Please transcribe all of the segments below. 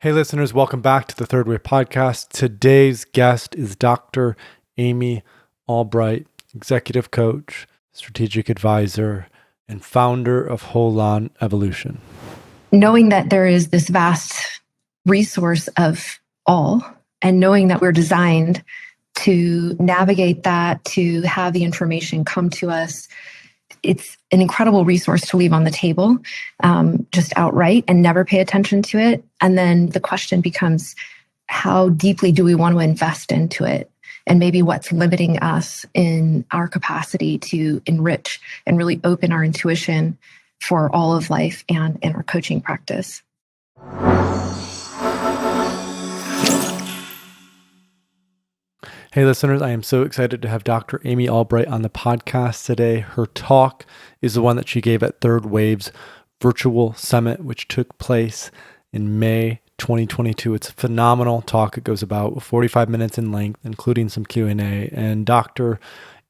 Hey, listeners, welcome back to the Third Wave Podcast. Today's guest is Dr. Amy Albright, executive coach, strategic advisor, and founder of Whole On Evolution. Knowing that there is this vast resource of all, and knowing that we're designed to navigate that, to have the information come to us, it's an incredible resource to leave on the table, just outright, and never pay attention to it. And then the question becomes, how deeply do we want to invest into it? And maybe what's limiting us in our capacity to enrich and really open our intuition for all of life and in our coaching practice. Hey, listeners, I am so excited to have Dr. Amy Albright on the podcast today. Her talk is the one that she gave at Third Wave's virtual summit, which took place in May 2022. It's a phenomenal talk. It goes about 45 minutes in length, including some Q&A. And Dr.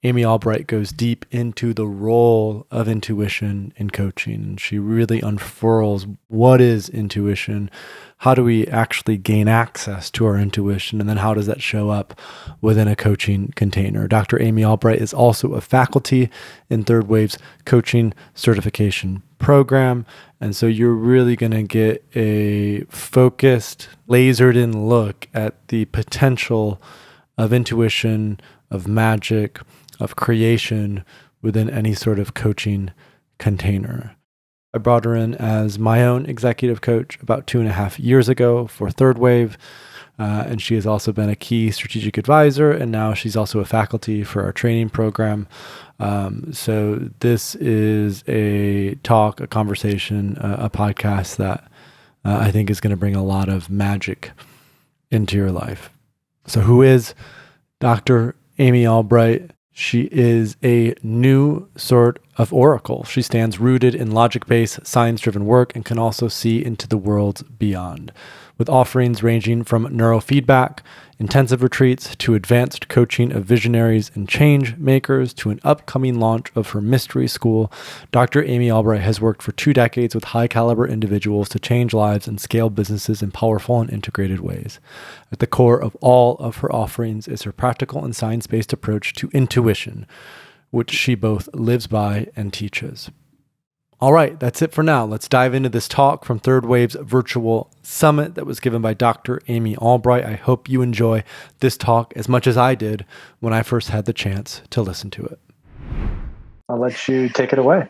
Amy Albright goes deep into the role of intuition in coaching. And she really unfurls what is intuition, how do we actually gain access to our intuition, and then how does that show up within a coaching container. Dr. Amy Albright is also a faculty in Third Wave's coaching certification program. And so you're really going to get a focused, lasered in look at the potential of intuition, of magic, of creation within any sort of coaching container. I brought her in as my own executive coach about 2.5 years ago for Third Wave. And she has also been a key strategic advisor, and now she's also a faculty for our training program. So this is a talk, a conversation, a podcast that I think is going to bring a lot of magic into your life. So who is Dr. Amy Albright? She is a new sort of oracle. She stands rooted in logic-based, science-driven work and can also see into the worlds beyond, with offerings ranging from neurofeedback, intensive retreats, to advanced coaching of visionaries and changemakers, to an upcoming launch of her mystery school. Dr. Amy Albright has worked for 2 decades with high-caliber individuals to change lives and scale businesses in powerful and integrated ways. At the core of all of her offerings is her practical and science-based approach to intuition, which she both lives by and teaches. All right, that's it for now. Let's dive into this talk from Third Wave's virtual summit that was given by Dr. Amy Albright. I hope you enjoy this talk as much as I did when I first had the chance to listen to it. I'll let you take it away.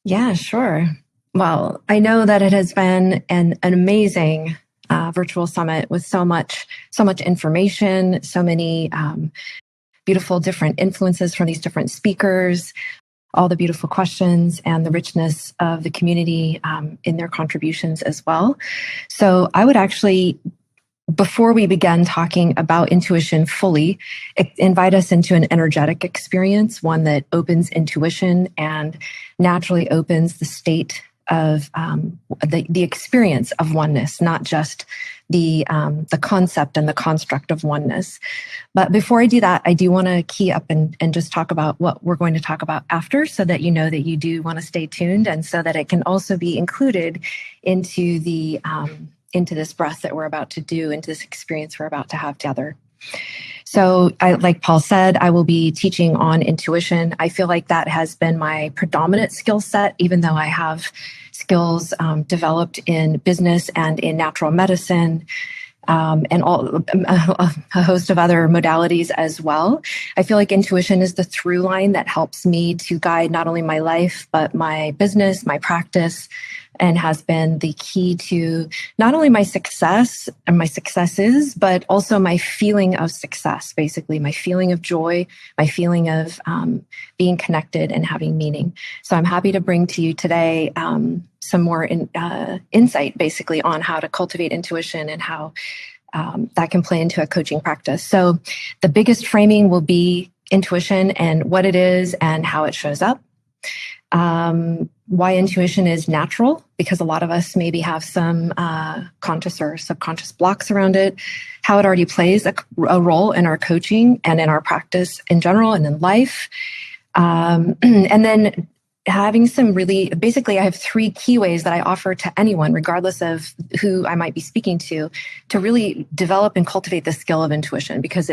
Yeah, sure. Well, I know that it has been an amazing virtual summit with so much information, so many beautiful different influences from these different speakers, all the beautiful questions and the richness of the community in their contributions as well. So I would actually, before we begin talking about intuition fully, invite us into an energetic experience, one that opens intuition and naturally opens the state of the experience of oneness, not just the concept and the construct of oneness. But before I do that, I do want to key up and just talk about what we're going to talk about after, so that you know that you do want to stay tuned, and so that it can also be included into the into this breath that we're about to do, into this experience we're about to have together. So like Paul said, I will be teaching on intuition. I feel like that has been my predominant skill set, even though I have skills developed in business and in natural medicine, and a host of other modalities as well. I feel like intuition is the through line that helps me to guide not only my life, but my business, my practice, and has been the key to not only my success and my successes, but also my feeling of success, basically my feeling of joy, my feeling of being connected and having meaning. So I'm happy to bring to you today some more insight, basically, on how to cultivate intuition and how that can play into a coaching practice. So the biggest framing will be intuition and what it is and how it shows up. Why intuition is natural, because a lot of us maybe have some conscious or subconscious blocks around it, how it already plays a role in our coaching and in our practice in general and in life. And then having some really, basically, I have 3 key ways that I offer to anyone, regardless of who I might be speaking to really develop and cultivate the skill of intuition, because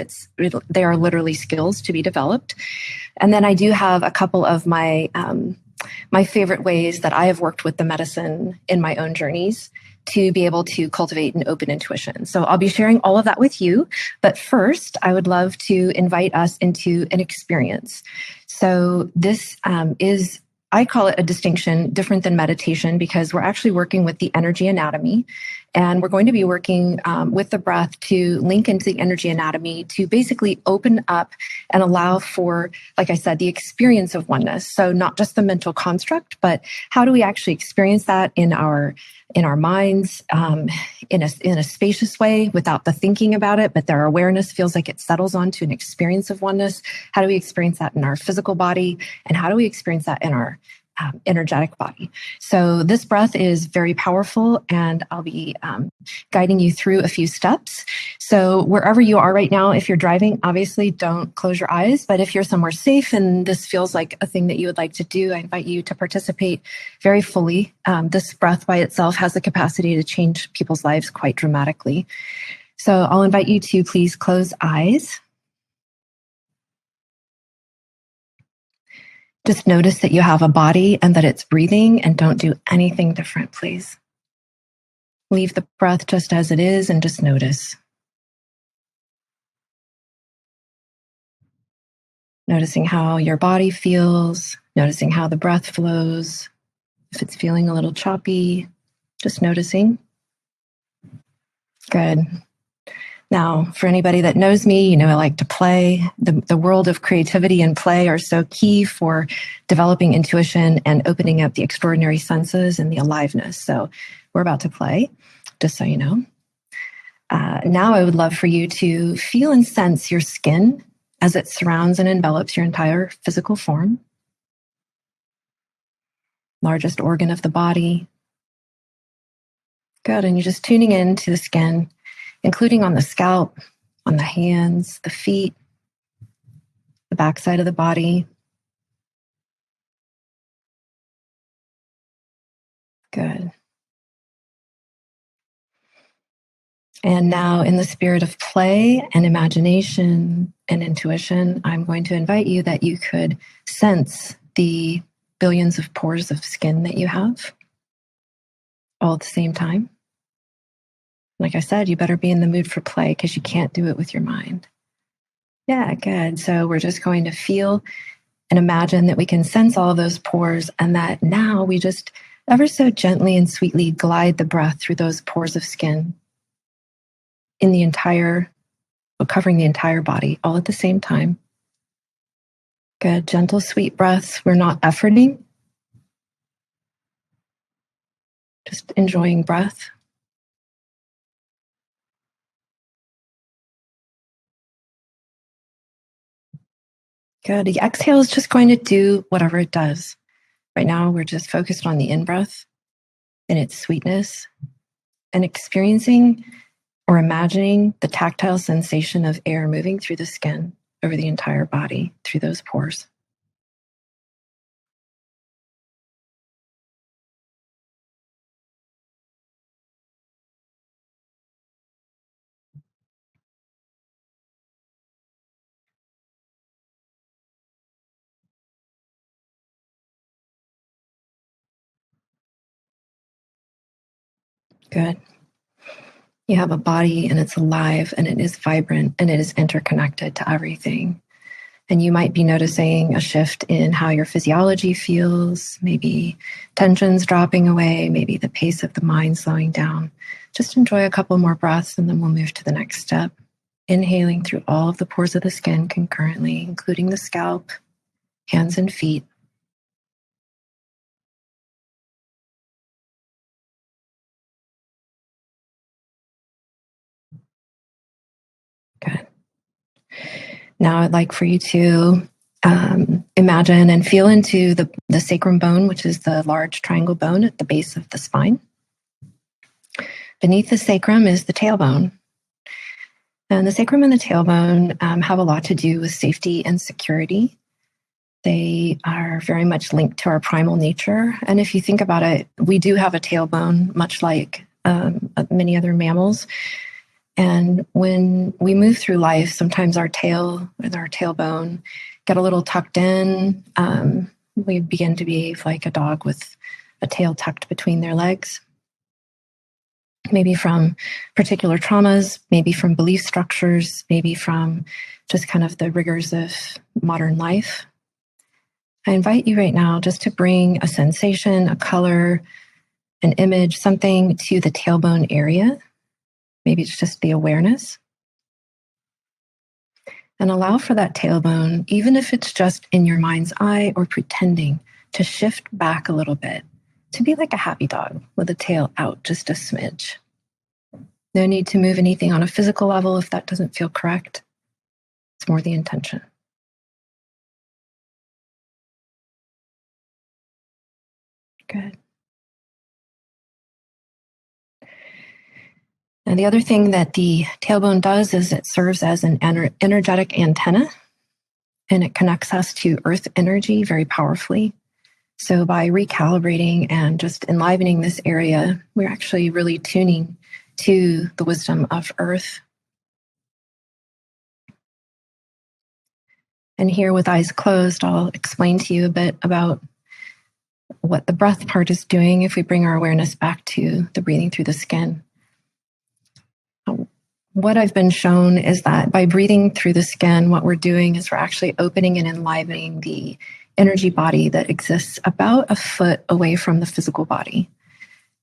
they are literally skills to be developed. And then I do have a couple of my favorite ways that I have worked with the medicine in my own journeys to be able to cultivate an open intuition. So I'll be sharing all of that with you. But first, I would love to invite us into an experience. So this is, I call it a distinction different than meditation, because we're actually working with the energy anatomy. And we're going to be working with the breath to link into the energy anatomy to basically open up and allow for, like I said, the experience of oneness. So not just the mental construct, but how do we actually experience that in our minds, in a spacious way, without the thinking about it, but their awareness feels like it settles onto an experience of oneness. How do we experience that in our physical body? And how do we experience that in our energetic body? So this breath is very powerful, and I'll be guiding you through a few steps. So wherever you are right now, if you're driving, obviously don't close your eyes, but if you're somewhere safe and this feels like a thing that you would like to do, I invite you to participate very fully. This breath by itself has the capacity to change people's lives quite dramatically. So I'll invite you to please close eyes. Just notice that you have a body and that it's breathing, and don't do anything different, please. Leave the breath just as it is and just notice. Noticing how your body feels, noticing how the breath flows. If it's feeling a little choppy, just noticing. Good. Now, for anybody that knows me, you know I like to play. The world of creativity and play are so key for developing intuition and opening up the extraordinary senses and the aliveness. So we're about to play, just so you know. Now I would love for you to feel and sense your skin as it surrounds and envelops your entire physical form. Largest organ of the body. Good, and you're just tuning in to the skin, including on the scalp, on the hands, the feet, the backside of the body. Good. And now, in the spirit of play and imagination and intuition, I'm going to invite you that you could sense the billions of pores of skin that you have all at the same time. Like I said, you better be in the mood for play, because you can't do it with your mind. Yeah, good. So we're just going to feel and imagine that we can sense all of those pores, and that now we just ever so gently and sweetly glide the breath through those pores of skin in the entire, covering the entire body, all at the same time. Good, gentle, sweet breaths. We're not efforting, just enjoying breath. Good. The exhale is just going to do whatever it does. Right now, we're just focused on the in-breath and its sweetness, and experiencing or imagining the tactile sensation of air moving through the skin over the entire body, through those pores. Good. You have a body, and it's alive, and it is vibrant, and it is interconnected to everything. And you might be noticing a shift in how your physiology feels, maybe tensions dropping away, maybe the pace of the mind slowing down. Just enjoy a couple more breaths, and then we'll move to the next step. Inhaling through all of the pores of the skin concurrently, including the scalp, hands and feet. Good. Now I'd like for you to imagine and feel into the sacrum bone, which is the large triangle bone at the base of the spine. Beneath the sacrum is the tailbone. And the sacrum and the tailbone have a lot to do with safety and security. They are very much linked to our primal nature. And if you think about it, we do have a tailbone, much like many other mammals. And when we move through life, sometimes our tail and our tailbone get a little tucked in. We begin to behave like a dog with a tail tucked between their legs. Maybe from particular traumas, maybe from belief structures, maybe from just kind of the rigors of modern life. I invite you right now just to bring a sensation, a color, an image, something to the tailbone area. Maybe it's just the awareness. And allow for that tailbone, even if it's just in your mind's eye or pretending, to shift back a little bit, to be like a happy dog with the tail out just a smidge. No need to move anything on a physical level if that doesn't feel correct. It's more the intention. Good. And the other thing that the tailbone does is it serves as an energetic antenna, and it connects us to earth energy very powerfully. So by recalibrating and just enlivening this area, we're actually really tuning to the wisdom of earth. And here with eyes closed, I'll explain to you a bit about what the breath part is doing if we bring our awareness back to the breathing through the skin. What I've been shown is that by breathing through the skin, what we're doing is we're actually opening and enlivening the energy body that exists about a foot away from the physical body.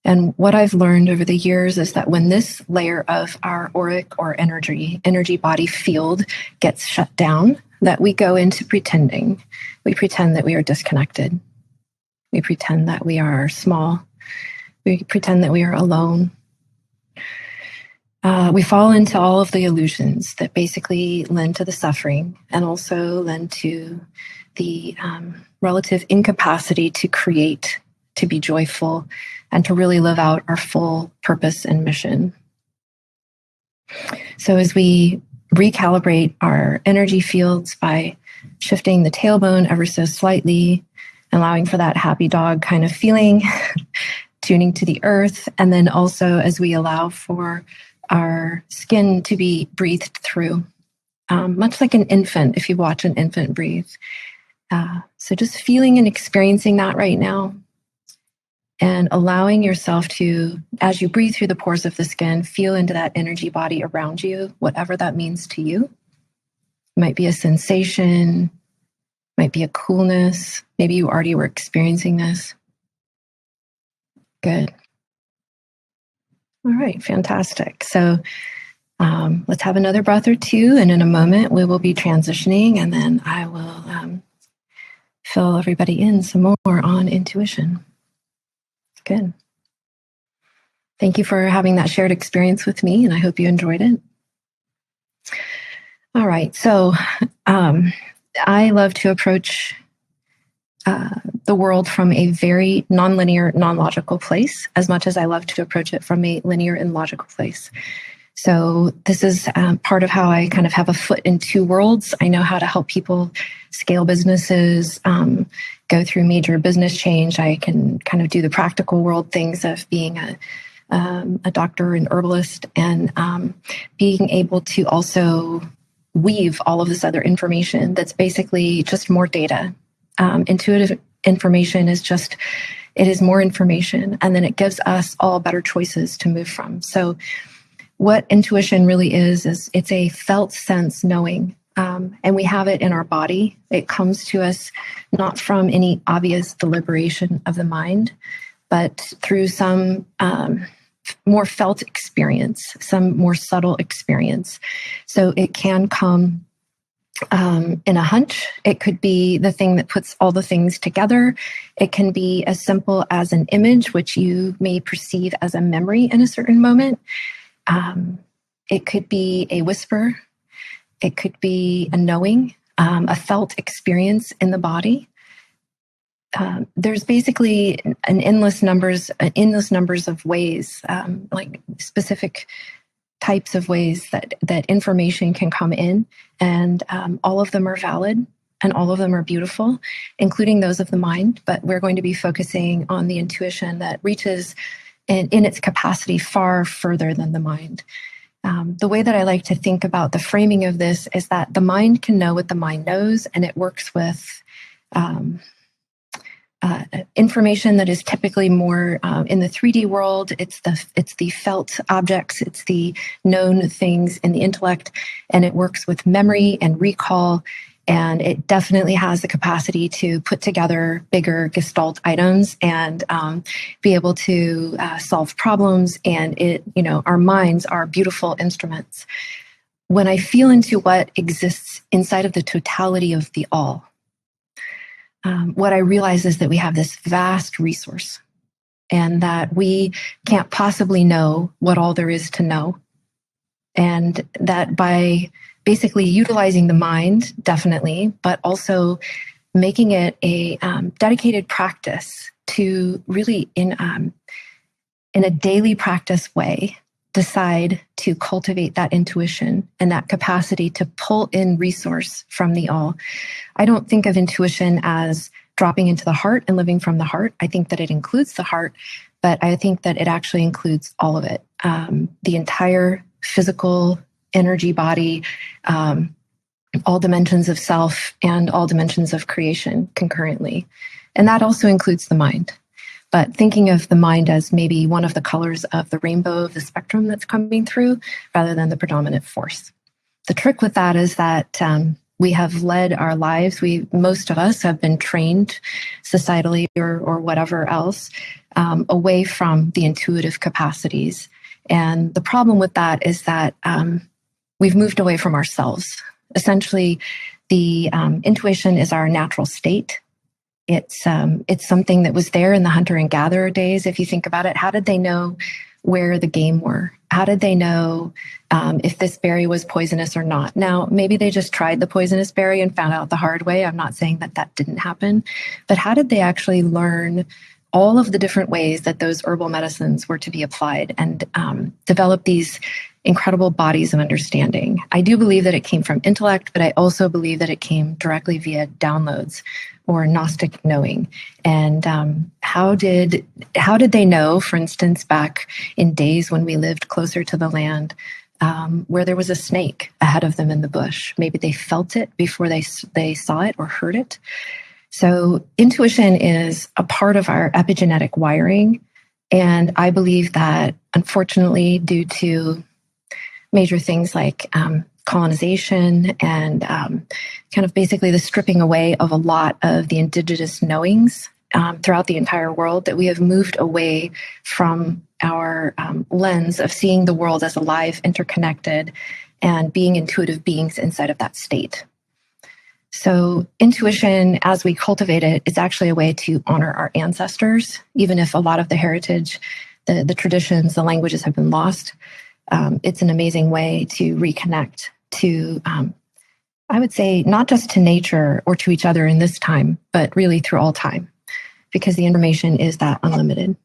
And what I've learned over the years is that when this layer of our auric or energy body field gets shut down, that we go into pretending. We pretend that we are disconnected. We pretend that we are small. We pretend that we are alone. We fall into all of the illusions that basically lend to the suffering and also lend to the relative incapacity to create, to be joyful, and to really live out our full purpose and mission. So as we recalibrate our energy fields by shifting the tailbone ever so slightly, allowing for that happy dog kind of feeling, tuning to the earth, and then also as we allow for our skin to be breathed through, much like an infant, if you watch an infant breathe. So just feeling and experiencing that right now, and allowing yourself to, as you breathe through the pores of the skin, feel into that energy body around you, whatever that means to you. It might be a sensation, might be a coolness. Maybe you already were experiencing this. Good. All right, fantastic. So let's have another breath or two, and in a moment we will be transitioning, and then I will fill everybody in some more on intuition. Good. Thank you for having that shared experience with me, and I hope you enjoyed it. All right, so I love to approach the world from a very nonlinear, non-logical place, as much as I love to approach it from a linear and logical place. So this is part of how I kind of have a foot in two worlds. I know how to help people scale businesses, go through major business change. I can kind of do the practical world things of being a doctor and herbalist, and being able to also weave all of this other information that's basically just more data. Intuitive information is just, it is more information, and then it gives us all better choices to move from. So what intuition really is it's a felt sense knowing, and we have it in our body. It comes to us not from any obvious deliberation of the mind, but through some more felt experience, some more subtle experience. So it can come in a hunch. It could be the thing that puts all the things together. It can be as simple as an image, which you may perceive as a memory in a certain moment. It could be a whisper. It could be a knowing, a felt experience in the body. There's basically an endless numbers of ways, like specific types of ways that information can come in, and all of them are valid. and all of them are beautiful, including those of the mind. But we're going to be focusing on the intuition that reaches in its capacity far further than the mind. The way that I like to think about the framing of this is that the mind can know what the mind knows, and it works with information that is typically more in the 3D world. It's the felt objects, it's the known things in the intellect, and it works with memory and recall. And it definitely has the capacity to put together bigger gestalt items and be able to solve problems. And our minds are beautiful instruments. When I feel into what exists inside of the totality of the all, what I realize is that we have this vast resource and that we can't possibly know what all there is to know. And that by basically utilizing the mind, definitely, but also making it a dedicated practice to really, in a daily practice way, decide to cultivate that intuition and that capacity to pull in resource from the all. I don't think of intuition as dropping into the heart and living from the heart. I think that it includes the heart, but I think that it actually includes all of it, the entire physical energy body, all dimensions of self and all dimensions of creation concurrently. And that also includes the mind. But thinking of the mind as maybe one of the colors of the rainbow of the spectrum that's coming through rather than the predominant force. The trick with that is that we have led our lives. Most of us have been trained societally or whatever else away from the intuitive capacities. And the problem with that is that we've moved away from ourselves. Essentially, the intuition is our natural state. It's something that was there in the hunter and gatherer days. If you think about it, how did they know where the game were? How did they know if this berry was poisonous or not? Now, maybe they just tried the poisonous berry and found out the hard way. I'm not saying that that didn't happen, but how did they actually learn all of the different ways that those herbal medicines were to be applied and develop these incredible bodies of understanding? I do believe that it came from intellect, but I also believe that it came directly via downloads or Gnostic knowing. And how did they know, for instance, back in days when we lived closer to the land, where there was a snake ahead of them in the bush? Maybe they felt it before they saw it or heard it. So intuition is a part of our epigenetic wiring. And I believe that, unfortunately, due to major things like colonization and kind of basically the stripping away of a lot of the indigenous knowings throughout the entire world, that we have moved away from our lens of seeing the world as alive, interconnected, and being intuitive beings inside of that state. So intuition, as we cultivate it, is actually a way to honor our ancestors, even if a lot of the heritage, the traditions, the languages have been lost. It's an amazing way to reconnect to, I would say, not just to nature or to each other in this time, but really through all time, because the information is that unlimited.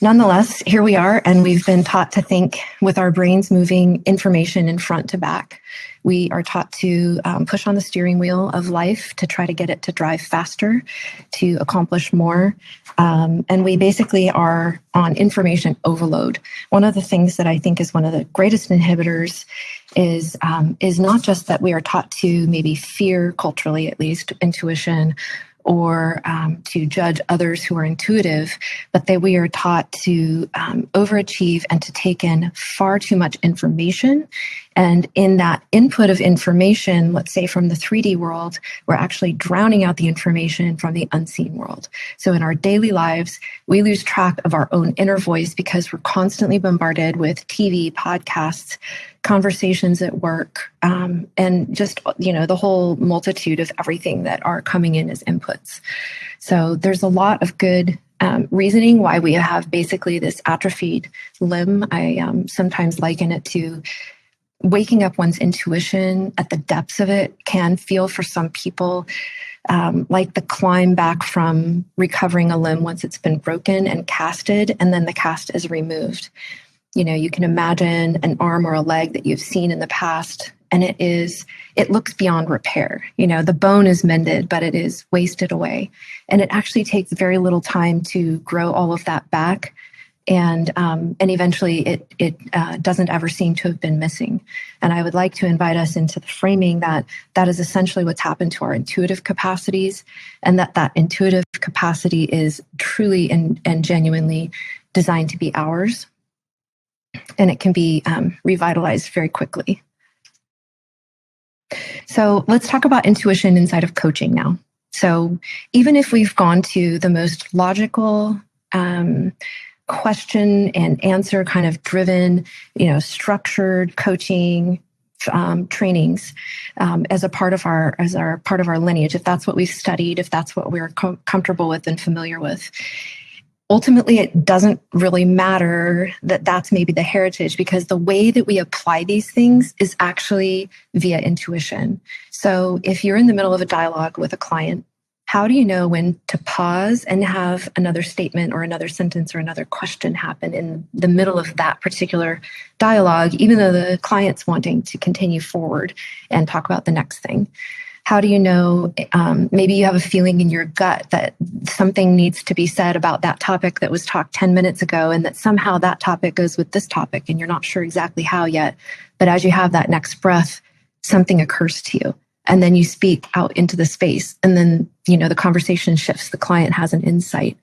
Nonetheless, here we are, and we've been taught to think with our brains moving information in front to back. We are taught to push on the steering wheel of life to try to get it to drive faster, to accomplish more. And we basically are on information overload. One of the things that I think is one of the greatest inhibitors is not just that we are taught to maybe fear, culturally at least, intuition, or to judge others who are intuitive, but that we are taught to overachieve and to take in far too much information. And in that input of information, let's say from the 3D world, we're actually drowning out the information from the unseen world. So in our daily lives, we lose track of our own inner voice because we're constantly bombarded with TV, podcasts, conversations at work, and just, the whole multitude of everything that are coming in as inputs. So there's a lot of good reasoning why we have basically this atrophied limb. I sometimes liken it to waking up one's intuition at the depths of it can feel for some people like the climb back from recovering a limb once it's been broken and casted, and then the cast is removed. You can imagine an arm or a leg that you've seen in the past and it looks beyond repair. The bone is mended, but it is wasted away. And it actually takes very little time to grow all of that back. And eventually it doesn't ever seem to have been missing. And I would like to invite us into the framing that is essentially what's happened to our intuitive capacities, and that intuitive capacity is truly and genuinely designed to be ours. And it can be revitalized very quickly. So let's talk about intuition inside of coaching now. So even if we've gone to the most logical, question and answer kind of driven, structured coaching trainings as a part of our lineage, if that's what we've studied, if that's what we're comfortable with and familiar with. Ultimately, it doesn't really matter that that's maybe the heritage, because the way that we apply these things is actually via intuition. So if you're in the middle of a dialogue with a client, how do you know when to pause and have another statement or another sentence or another question happen in the middle of that particular dialogue, even though the client's wanting to continue forward and talk about the next thing? How do you know, maybe you have a feeling in your gut that something needs to be said about that topic that was talked 10 minutes ago, and that somehow that topic goes with this topic and you're not sure exactly how yet. But as you have that next breath, something occurs to you. And then you speak out into the space, and then, the conversation shifts. The client has an insight.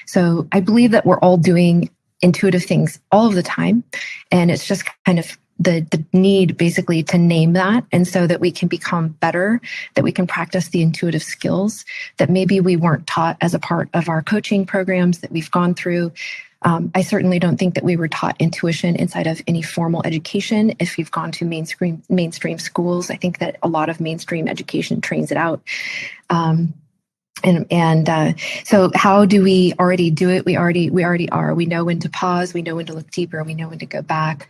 So I believe that we're all doing intuitive things all of the time. And it's just kind of the need basically to name that, and so that we can become better, that we can practice the intuitive skills that maybe we weren't taught as a part of our coaching programs that we've gone through. I certainly don't think that we were taught intuition inside of any formal education. If you've gone to mainstream schools, I think that a lot of mainstream education trains it out. So how do we already do it? We already are. We know when to pause. We know when to look deeper. We know when to go back.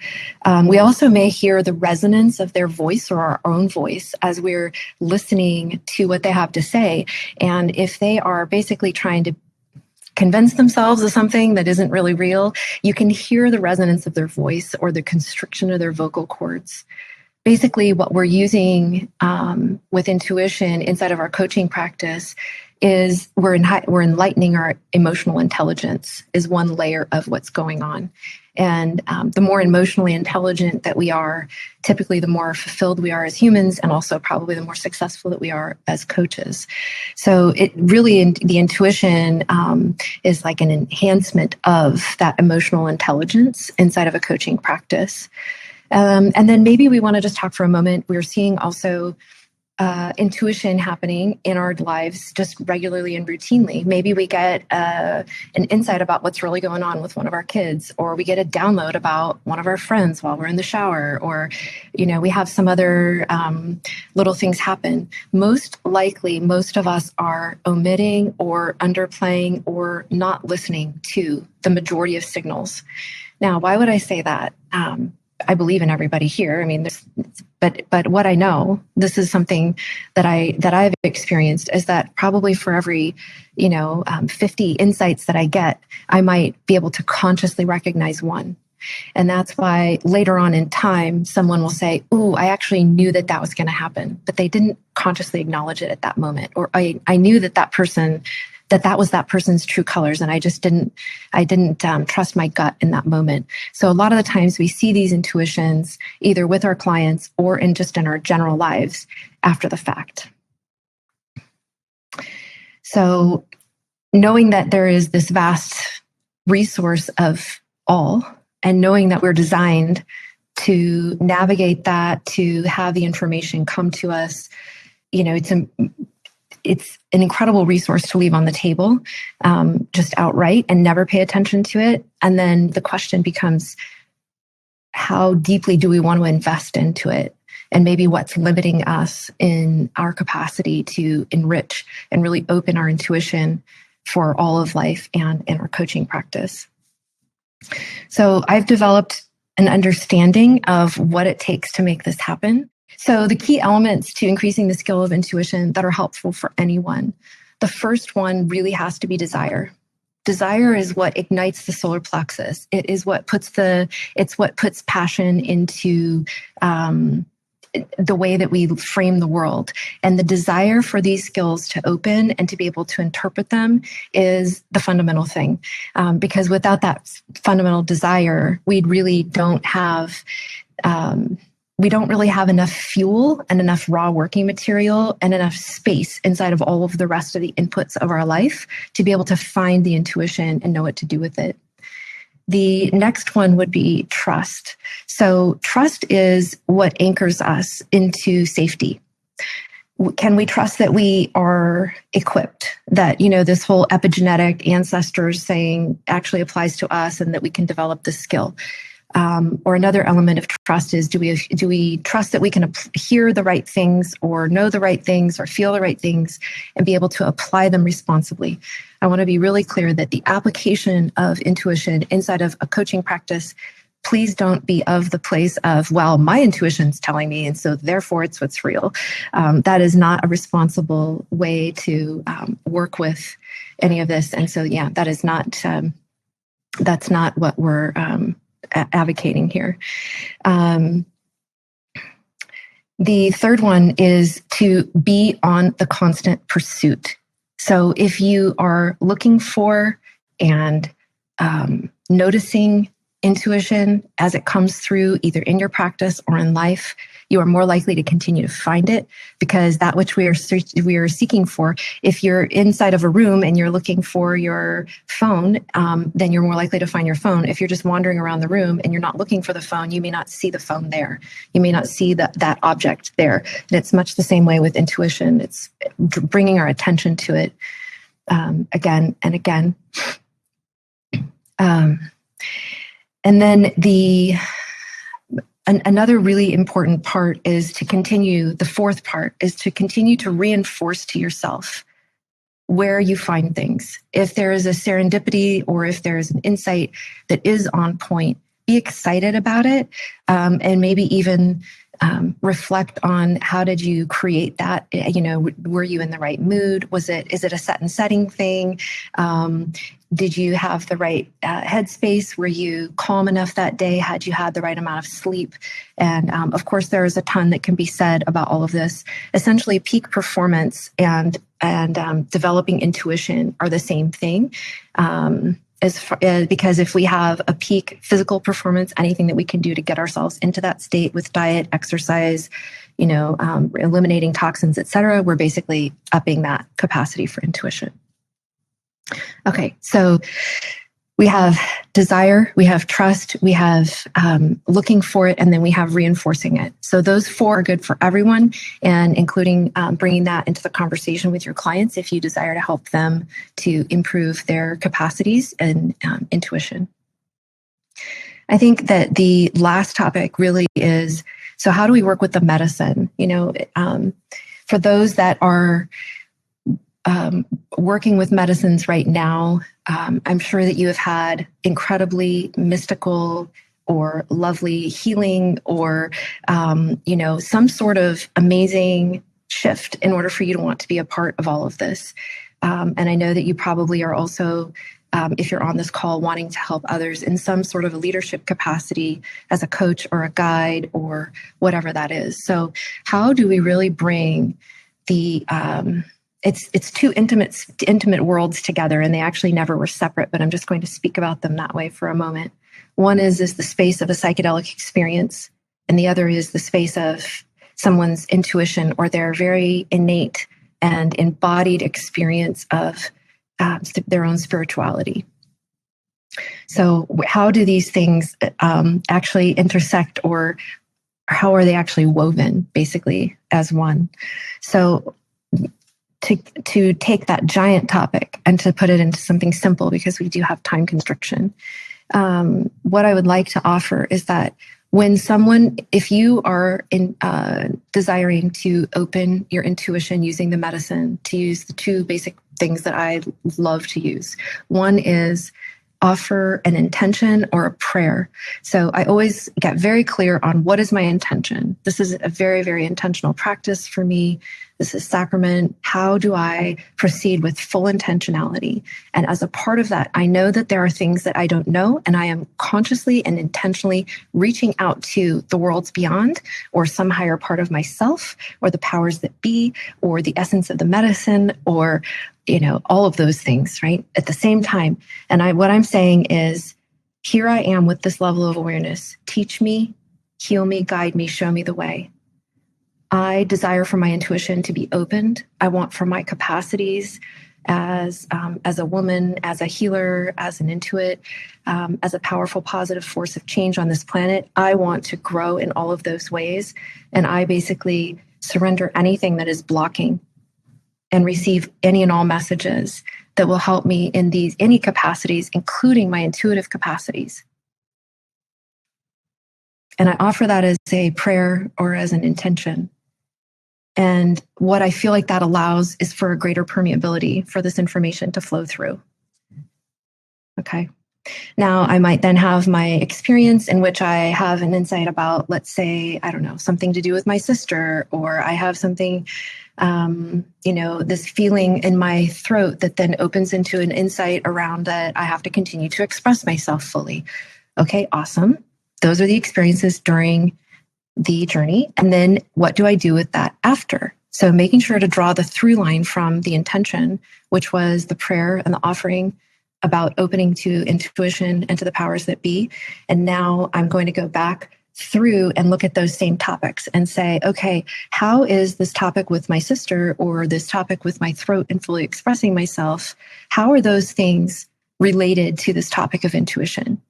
We also may hear the resonance of their voice or our own voice as we're listening to what they have to say. And if they are basically trying to convince themselves of something that isn't really real, you can hear the resonance of their voice or the constriction of their vocal cords. Basically, what we're using with intuition inside of our coaching practice is we're enlightening our emotional intelligence is one layer of what's going on. And the more emotionally intelligent that we are, typically the more fulfilled we are as humans, and also probably the more successful that we are as coaches. So it really, the intuition is like an enhancement of that emotional intelligence inside of a coaching practice. And then maybe we want to just talk for a moment. We're seeing also intuition happening in our lives just regularly and routinely. Maybe we get an insight about what's really going on with one of our kids, or we get a download about one of our friends while we're in the shower, or, we have some other little things happen. Most likely, most of us are omitting or underplaying or not listening to the majority of signals. Now, why would I say that? I believe in everybody here. I mean, but what I know, this is something that I've experienced, is that probably for every 50 insights that I get, I might be able to consciously recognize one. And that's why later on in time, someone will say, "Oh, I actually knew that was going to happen," but they didn't consciously acknowledge it at that moment. Or I knew that person, that was that person's true colors, and I didn't trust my gut in that moment. So a lot of the times we see these intuitions either with our clients or in our general lives after the fact. So knowing that there is this vast resource of all, and knowing that we're designed to navigate that, to have the information come to us, it's an incredible resource to leave on the table, just outright, and never pay attention to it. And then the question becomes, how deeply do we want to invest into it? And maybe what's limiting us in our capacity to enrich and really open our intuition for all of life and in our coaching practice. So I've developed an understanding of what it takes to make this happen. So the key elements to increasing the skill of intuition that are helpful for anyone. The first one really has to be desire. Desire is what ignites the solar plexus. It's what puts passion into the way that we frame the world. And the desire for these skills to open and to be able to interpret them is the fundamental thing. Because without that fundamental desire, we really don't have enough fuel and enough raw working material and enough space inside of all of the rest of the inputs of our life to be able to find the intuition and know what to do with it. The next one would be trust. So trust is what anchors us into safety. Can we trust that we are equipped, that, this whole epigenetic ancestors saying actually applies to us and that we can develop this skill? Or another element of trust is, do we trust that we can hear the right things or know the right things or feel the right things and be able to apply them responsibly? I want to be really clear that the application of intuition inside of a coaching practice, please don't be of the place of, well, my intuition's telling me, and so therefore it's what's real. That is not a responsible way to work with any of this. And so, yeah, that is not, that's not what we're advocating here. The third one is to be on the constant pursuit. So if you are looking for and noticing intuition as it comes through either in your practice or in life, you are more likely to continue to find it, because that which we are seeking for, if you're inside of a room and you're looking for your phone, then you're more likely to find your phone. If you're just wandering around the room and you're not looking for the phone, you may not see the phone there. You may not see that object there. And it's much the same way with intuition. It's bringing our attention to it again and again. And then another really important part is to continue, the fourth part is to continue to reinforce to yourself where you find things. If there is a serendipity or if there is an insight that is on point, be excited about it, and maybe even reflect on, how did you create that? Were you in the right mood? Is it a set and setting thing? Did you have the right headspace? Were you calm enough that day? Had you had the right amount of sleep? And of course, there is a ton that can be said about all of this. Essentially, peak performance and developing intuition are the same thing. Because if we have a peak physical performance, anything that we can do to get ourselves into that state with diet, exercise, eliminating toxins, et cetera, we're basically upping that capacity for intuition. Okay, so we have desire, we have trust, we have looking for it, and then we have reinforcing it. So those four are good for everyone, and including bringing that into the conversation with your clients if you desire to help them to improve their capacities and intuition. I think that the last topic really is, so how do we work with the medicine? For those that are working with medicines right now, I'm sure that you have had incredibly mystical or lovely healing or, some sort of amazing shift in order for you to want to be a part of all of this. And I know that you probably are also, if you're on this call, wanting to help others in some sort of a leadership capacity as a coach or a guide or whatever that is. So how do we really bring the it's two intimate worlds together, and they actually never were separate, but I'm just going to speak about them that way for a moment. One is the space of a psychedelic experience, and the other is the space of someone's intuition or their very innate and embodied experience of their own spirituality. So how do these things actually intersect, or how are they actually woven basically as one? So to take that giant topic and to put it into something simple, because we do have time constriction, what I would like to offer is that if you are desiring to open your intuition using the medicine, to use the two basic things that I love to use. One is offer an intention or a prayer. So I always get very clear on what is my intention. This is a very, very intentional practice for me. This is sacrament. How do I proceed with full intentionality? And as a part of that, I know that there are things that I don't know, and I am consciously and intentionally reaching out to the worlds beyond, or some higher part of myself, or the powers that be, or the essence of the medicine, or all of those things, right? At the same time. And what I'm saying is, here I am with this level of awareness. Teach me, heal me, guide me, show me the way. I desire for my intuition to be opened. I want for my capacities as a woman, as a healer, as an intuit, as a powerful, positive force of change on this planet. I want to grow in all of those ways. And I basically surrender anything that is blocking and receive any and all messages that will help me in any capacities, including my intuitive capacities. And I offer that as a prayer or as an intention. And what I feel like that allows is for a greater permeability for this information to flow through. Okay. Now, I might then have my experience in which I have an insight about, let's say, I don't know, something to do with my sister, or I have something, this feeling in my throat that then opens into an insight around that I have to continue to express myself fully. Okay, awesome. Those are the experiences during the journey. And then what do I do with that after? So making sure to draw the through line from the intention, which was the prayer and the offering about opening to intuition and to the powers that be. And now I'm going to go back through and look at those same topics and say, okay, how is this topic with my sister, or this topic with my throat and fully expressing myself? How are those things related to this topic of intuition?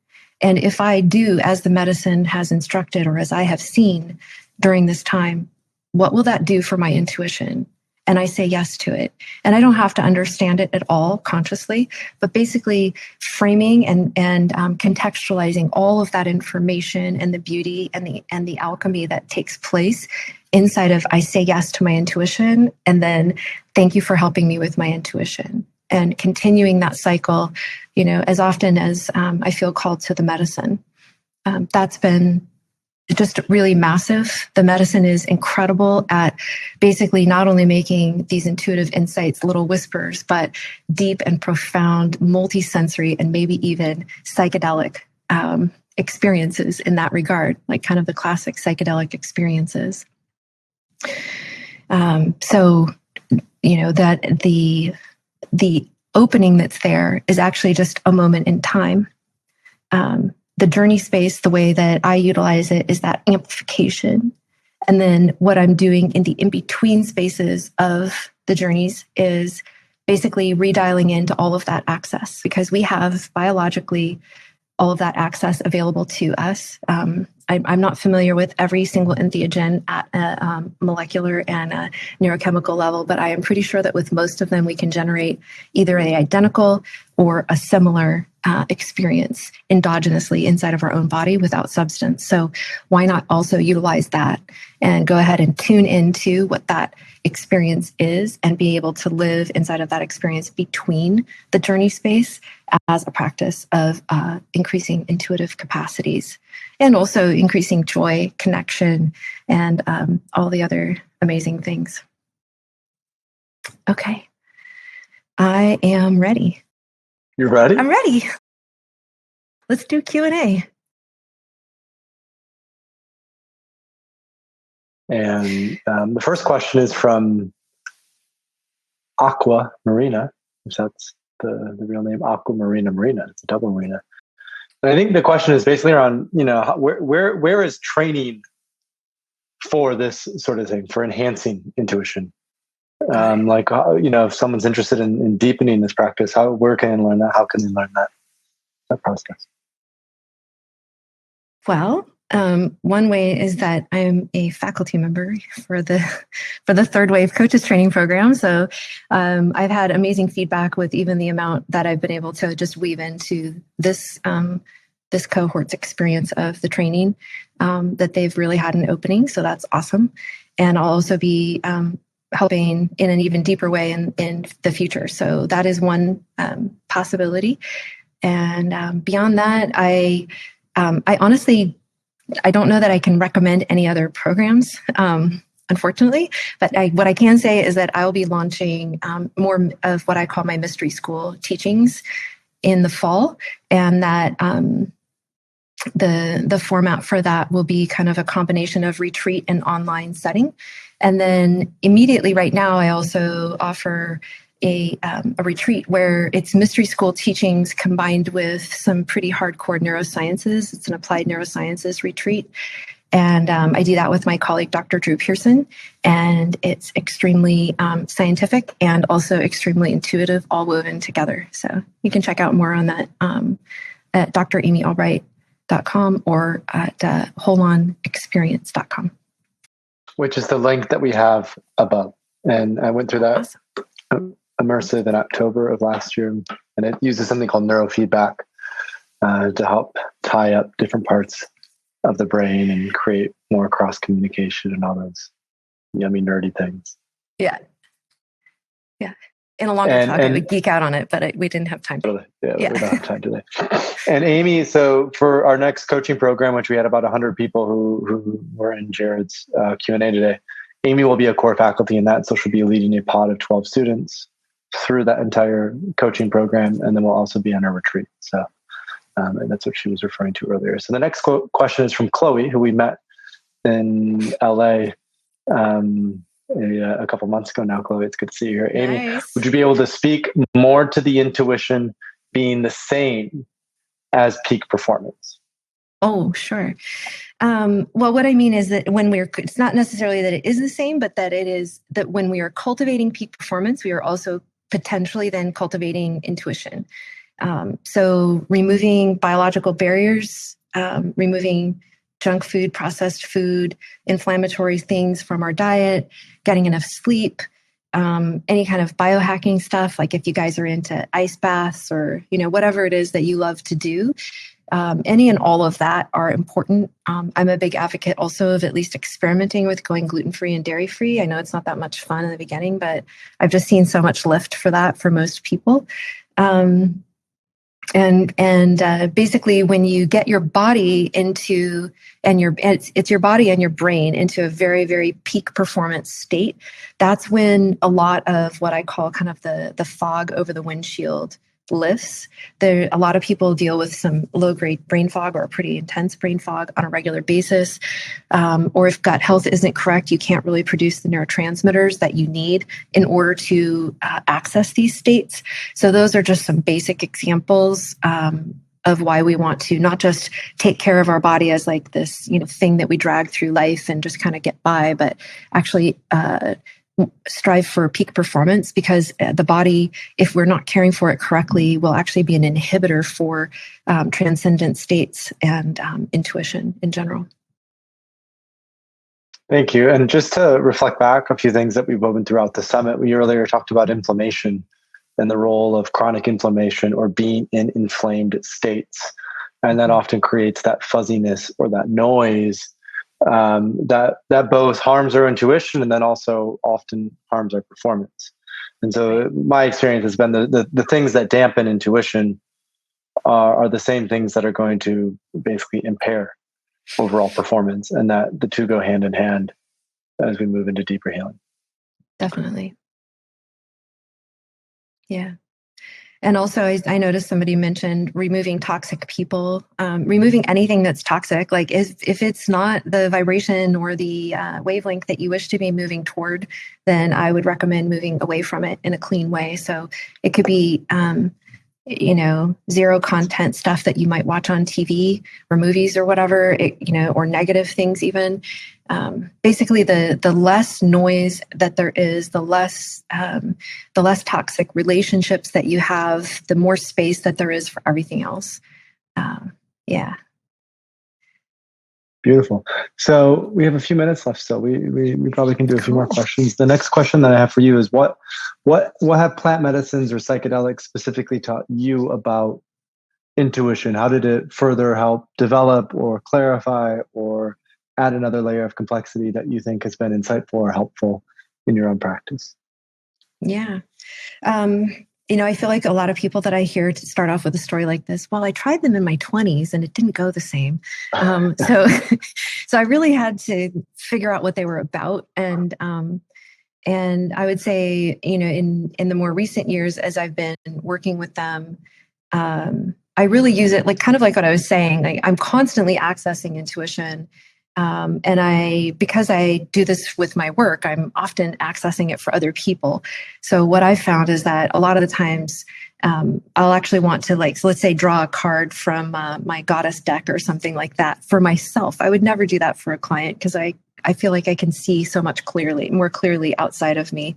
And if I do as the medicine has instructed, or as I have seen during this time, what will that do for my intuition? And I say yes to it. And I don't have to understand it at all consciously, but basically framing and contextualizing all of that information and the beauty and the alchemy that takes place inside of, I say yes to my intuition, and then thank you for helping me with my intuition. And continuing that cycle, as often as I feel called to the medicine. That's been just really massive. The medicine is incredible at basically not only making these intuitive insights little whispers, but deep and profound, multisensory, and maybe even psychedelic experiences in that regard, like kind of the classic psychedelic experiences. That the opening that's there is actually just a moment in time. The journey space, the way that I utilize it, is that amplification. And then what I'm doing in the in-between spaces of the journeys is basically redialing into all of that access, because we have biologically all of that access available to us. I'm not familiar with every single entheogen at a molecular and a neurochemical level, but I am pretty sure that with most of them, we can generate either an identical or a similar experience endogenously inside of our own body without substance. So why not also utilize that and go ahead and tune into what that experience is and be able to live inside of that experience between the journey space as a practice of increasing intuitive capacities and also increasing joy, connection, and all the other amazing things. Okay. I am ready. You ready? I'm ready. Let's do Q&A. And the first question is from Aqua Marina, if that's the real name, Aqua Marina Marina. It's a double Marina. And I think the question is basically around, where is training for this sort of thing, for enhancing intuition? If someone's interested in deepening this practice, where can they learn that? How can they learn that process? Well, one way is that I'm a faculty member for the Third Wave Coaches Training Program. So I've had amazing feedback with even the amount that I've been able to just weave into this cohort's experience of the training, that they've really had an opening. So that's awesome. And I'll also be helping in an even deeper way in the future. So that is one possibility. And beyond that, I honestly, I don't know that I can recommend any other programs, unfortunately. But what I can say is that I'll be launching more of what I call my mystery school teachings in the fall, and that the format for that will be kind of a combination of retreat and online setting. And then immediately right now, I also offer a retreat where it's mystery school teachings combined with some pretty hardcore neurosciences. It's an applied neurosciences retreat. And I do that with my colleague, Dr. Drew Pearson. And it's extremely scientific and also extremely intuitive, all woven together. So you can check out more on that at dramyalbright.com or at wholeonexperience.com. Which is the link that we have above. And I went through that immersive in October of last year, and it uses something called neurofeedback to help tie up different parts of the brain and create more cross communication and all those yummy nerdy things. Yeah. In a longer talk, I would geek out on it, but we didn't have time. Totally. Yeah, we don't have time today. And Amy, so for our next coaching program, which we had about 100 people who were in Jared's Q&A today, Amy will be a core faculty in that, so she'll be leading a pod of 12 students through that entire coaching program, and then we'll also be on a retreat. So and that's what she was referring to earlier. So the next question is from Chloe, who we met in LA a couple months ago now. Chloe, it's good to see you here. Amy, nice. Would you be able to speak more to the intuition being the same as peak performance? Oh, sure. Well, what I mean is that it's not necessarily that it is the same, but that it is that when we are cultivating peak performance, we are also potentially then cultivating intuition. So removing biological barriers, removing junk food, processed food, inflammatory things from our diet, getting enough sleep, any kind of biohacking stuff, like if you guys are into ice baths or, whatever it is that you love to do, any and all of that are important. I'm a big advocate also of at least experimenting with going gluten-free and dairy-free. I know it's not that much fun in the beginning, but I've just seen so much lift for that for most people. And basically, when you get your body into it's your body and your brain into a very, very peak performance state, that's when a lot of what I call kind of the fog over the windshield lifts. A lot of people deal with some low-grade brain fog or a pretty intense brain fog on a regular basis. Or if gut health isn't correct, you can't really produce the neurotransmitters that you need in order to access these states. So those are just some basic examples of why we want to not just take care of our body as like this, thing that we drag through life and just kind of get by, but actually strive for peak performance, because the body, if we're not caring for it correctly, will actually be an inhibitor for transcendent states and intuition in general. Thank you. And just to reflect back a few things that we've woven throughout the summit, we earlier talked about inflammation and the role of chronic inflammation or being in inflamed states. And that often creates that fuzziness or that noise that both harms our intuition and then also often harms our performance. And so my experience has been the things that dampen intuition are the same things that are going to basically impair overall performance, and that the two go hand in hand as we move into deeper healing. Definitely. Yeah. And also, I noticed somebody mentioned removing toxic people, removing anything that's toxic. Like if it's not the vibration or the wavelength that you wish to be moving toward, then I would recommend moving away from it in a clean way. So it could be, zero content stuff that you might watch on TV or movies or whatever, or negative things even. Basically, the less noise that there is, the less toxic relationships that you have, the more space that there is for everything else. Yeah. Beautiful. So we have a few minutes left, so we probably can do a few more questions. The next question that I have for you is what have plant medicines or psychedelics specifically taught you about intuition? How did it further help develop or clarify or add another layer of complexity that you think has been insightful or helpful in your own practice? Yeah. I feel like a lot of people that I hear to start off with a story like this, well, I tried them in my 20s and it didn't go the same. So I really had to figure out what they were about. And I would say, in the more recent years, as I've been working with them, I really use it kind of like what I was saying. Like, I'm constantly accessing intuition. Because I do this with my work, I'm often accessing it for other people. So what I've found is that a lot of the times, I'll actually want to so let's say draw a card from my goddess deck or something like that for myself. I would never do that for a client because I feel like I can see so much more clearly outside of me.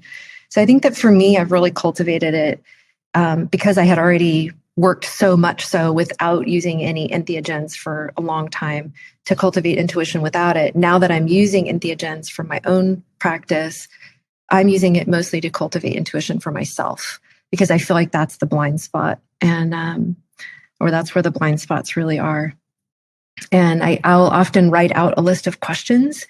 So I think that for me, I've really cultivated it because I had already worked so much so without using any entheogens for a long time to cultivate intuition without it. Now that I'm using entheogens for my own practice, I'm using it mostly to cultivate intuition for myself because I feel like that's the blind spot, and or that's where the blind spots really are. And I'll often write out a list of questions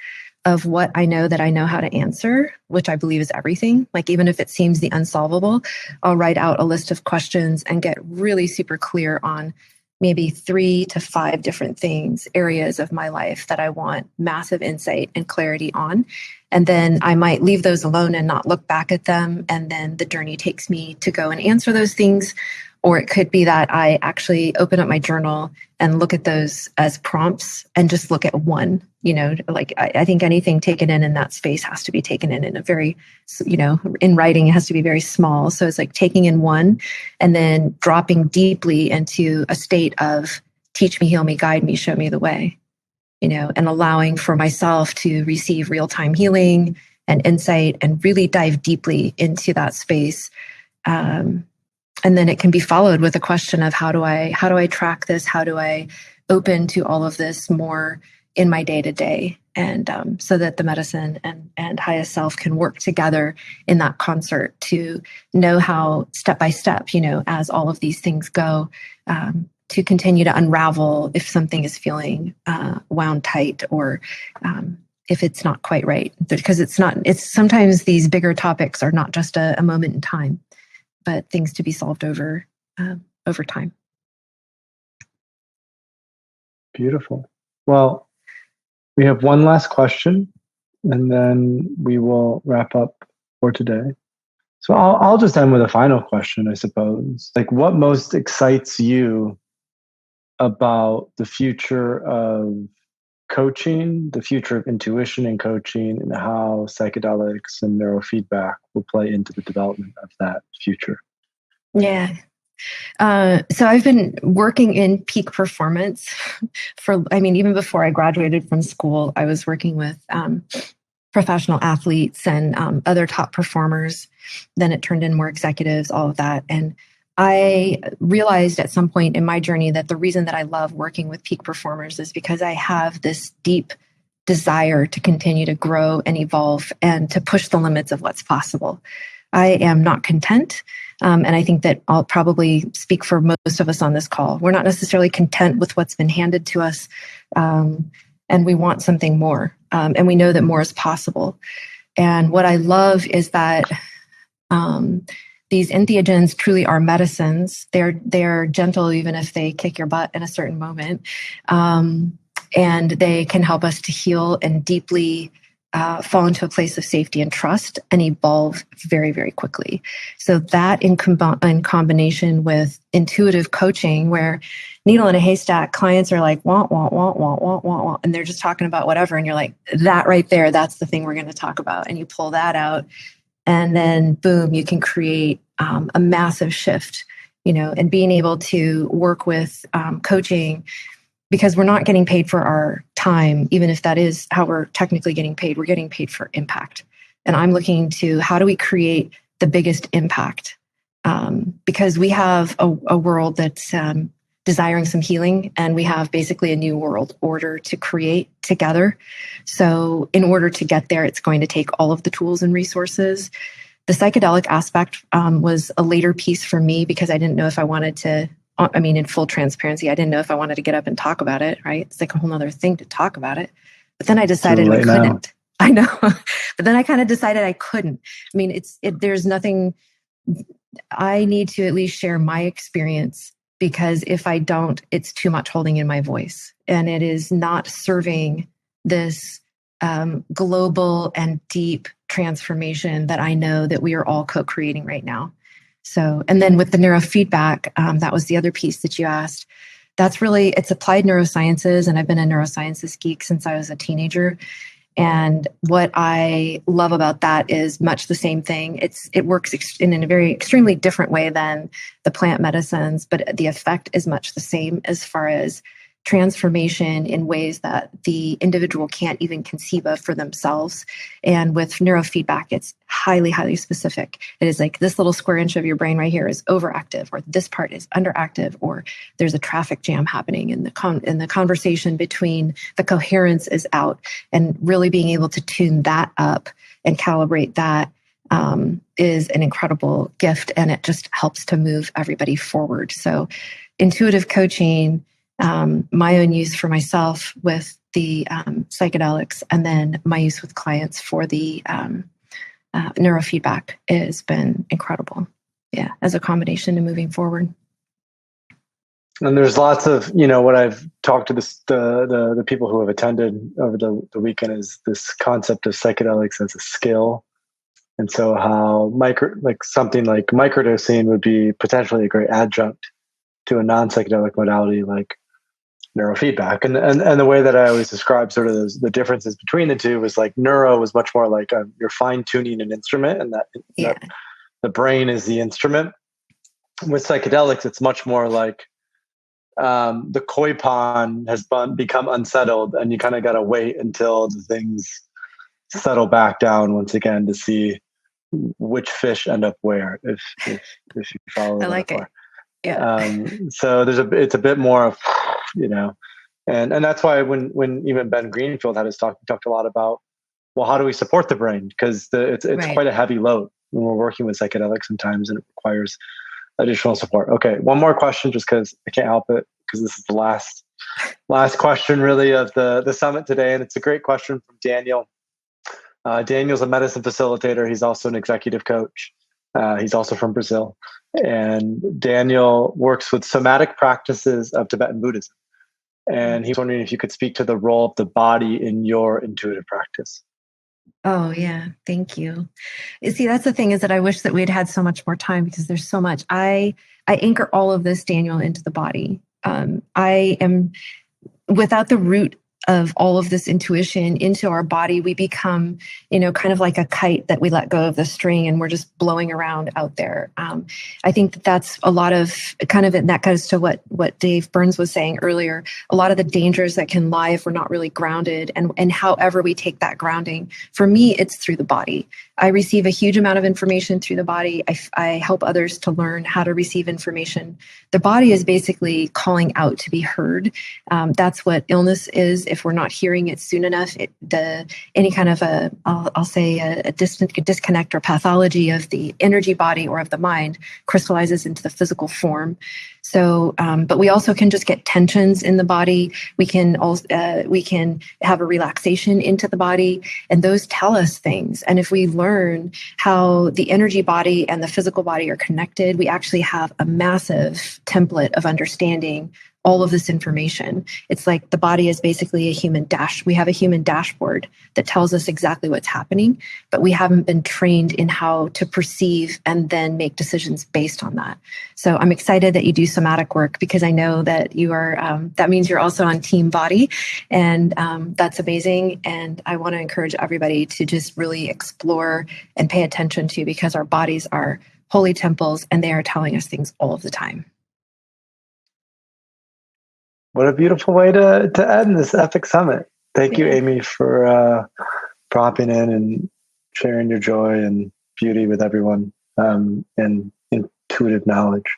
of what I know that I know how to answer, which I believe is everything. Like, even if it seems the unsolvable, I'll write out a list of questions and get really super clear on maybe 3 to 5 different areas of my life that I want massive insight and clarity on. And then I might leave those alone and not look back at them. And then the journey takes me to go and answer those things. Or it could be that I actually open up my journal and look at those as prompts and just look at one. I think anything taken in that space has to be taken in a very, in writing, it has to be very small. So it's like taking in one and then dropping deeply into a state of teach me, heal me, guide me, show me the way, and allowing for myself to receive real-time healing and insight and really dive deeply into that space. And then it can be followed with a question of how do I track this? How do I open to all of this more in my day to day? And so that the medicine and highest self can work together in that concert to know how step by step, as all of these things go, to continue to unravel if something is feeling wound tight or if it's not quite right. Because it's sometimes these bigger topics are not just a moment in time, but things to be solved over time. Beautiful. Well, we have one last question, and then we will wrap up for today. So I'll just end with a final question, I suppose. Like, what most excites you about the future of coaching, the future of intuition and coaching, and how psychedelics and neurofeedback will play into the development of that future? Yeah. So I've been working in peak performance even before I graduated from school, I was working with professional athletes and other top performers. Then it turned in more executives, all of that. And I realized at some point in my journey that the reason that I love working with peak performers is because I have this deep desire to continue to grow and evolve and to push the limits of what's possible. I am not content. And I think that I'll probably speak for most of us on this call. We're not necessarily content with what's been handed to us. And we want something more. And we know that more is possible. And what I love is that these entheogens truly are medicines. They're gentle, even if they kick your butt in a certain moment. And they can help us to heal and deeply fall into a place of safety and trust and evolve very, very quickly. So that in combination with intuitive coaching, where needle in a haystack, clients are like, want, and they're just talking about whatever. And you're like, that right there, that's the thing we're going to talk about. And you pull that out and then boom, you can create a massive shift, and being able to work with coaching, because we're not getting paid for our time, even if that is how we're technically getting paid. We're getting paid for impact. And I'm looking to how do we create the biggest impact? Because we have a world that's desiring some healing, and we have basically a new world order to create together. So in order to get there, it's going to take all of the tools and resources. The psychedelic aspect was a later piece for me because I didn't know if I wanted to, in full transparency, I didn't know if I wanted to get up and talk about it, right? It's like a whole nother thing to talk about it. But then I decided I couldn't. Now. I know. But then I kind of decided I couldn't. There's nothing I need to at least share my experience, because if I don't, it's too much holding in my voice, and it is not serving this global and deep transformation that I know that we are all co-creating right now. So, and then with the neurofeedback, that was the other piece that you asked. That's really, it's applied neurosciences, and I've been a neurosciences geek since I was a teenager. And what I love about that is much the same thing. It works in a very extremely different way than the plant medicines, but the effect is much the same as far as transformation in ways that the individual can't even conceive of for themselves. And with neurofeedback, it's highly, highly specific. It is like this little square inch of your brain right here is overactive, or this part is underactive, or there's a traffic jam happening, and the conversation between the coherence is out, and really being able to tune that up and calibrate that is an incredible gift, and it just helps to move everybody forward. So intuitive coaching, my own use for myself with the psychedelics, and then my use with clients for the neurofeedback has been incredible. Yeah, as a combination to moving forward. And there's lots of, what I've talked to the people who have attended over the weekend is this concept of psychedelics as a skill. And so how something like microdosing would be potentially a great adjunct to a non-psychedelic modality like neurofeedback. And the way that I always describe sort of the differences between the two was like neuro was much more like you're fine tuning an instrument, and that the brain is the instrument. With psychedelics, it's much more like the koi pond has become unsettled, and you kind of got to wait until the things settle back down once again to see which fish end up where, if you follow I like metaphor. It. Yeah. So it's a bit more of, and that's why when even Ben Greenfield had his talk, he talked a lot about, well, how do we support the brain? Because it's Right. quite a heavy load when we're working with psychedelics sometimes, and it requires additional support. Okay, one more question, just because I can't help it, because this is the last question really of the summit today, and it's a great question from Daniel. Daniel's a medicine facilitator. He's also an executive coach. He's also from Brazil. And Daniel works with somatic practices of Tibetan Buddhism. And he's wondering if you could speak to the role of the body in your intuitive practice. Oh, yeah. Thank you. You see, that's the thing, is that I wish that we'd had so much more time, because there's so much. I anchor all of this, Daniel, into the body. I am, without the root of all of this intuition into our body, we become, kind of like a kite that we let go of the string and we're just blowing around out there. I think that's a lot of kind of, and that goes to what Dave Burns was saying earlier, a lot of the dangers that can lie if we're not really grounded, and however we take that grounding. For me, it's through the body. I receive a huge amount of information through the body. I help others to learn how to receive information. The body is basically calling out to be heard. That's what illness is. If we're not hearing it soon enough, any kind of a disconnect or pathology of the energy body or of the mind crystallizes into the physical form. So, but we also can just get tensions in the body. We can have a relaxation into the body, and those tell us things. And if we learn how the energy body and the physical body are connected, we actually have a massive template of understanding all of this information. It's like the body is basically a human we have a human dashboard that tells us exactly what's happening, but we haven't been trained in how to perceive and then make decisions based on that. So I'm excited that you do somatic work, because I know that you are, that means you're also on team body, and that's amazing. And I want to encourage everybody to just really explore and pay attention to, because our bodies are holy temples, and they are telling us things all of the time. What a beautiful way to end this epic summit. Thank you, Amy, for popping in and sharing your joy and beauty with everyone, and intuitive knowledge.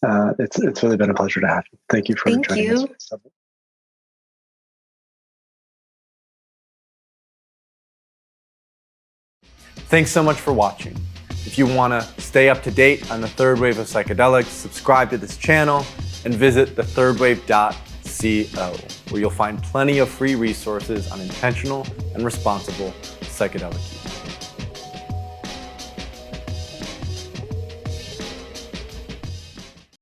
It's really been a pleasure to have you. Thank you for joining us for this summit. Thanks so much for watching. If you want to stay up to date on the third wave of psychedelics, subscribe to this channel and visit thethirdwave.co, where you'll find plenty of free resources on intentional and responsible psychedelic use.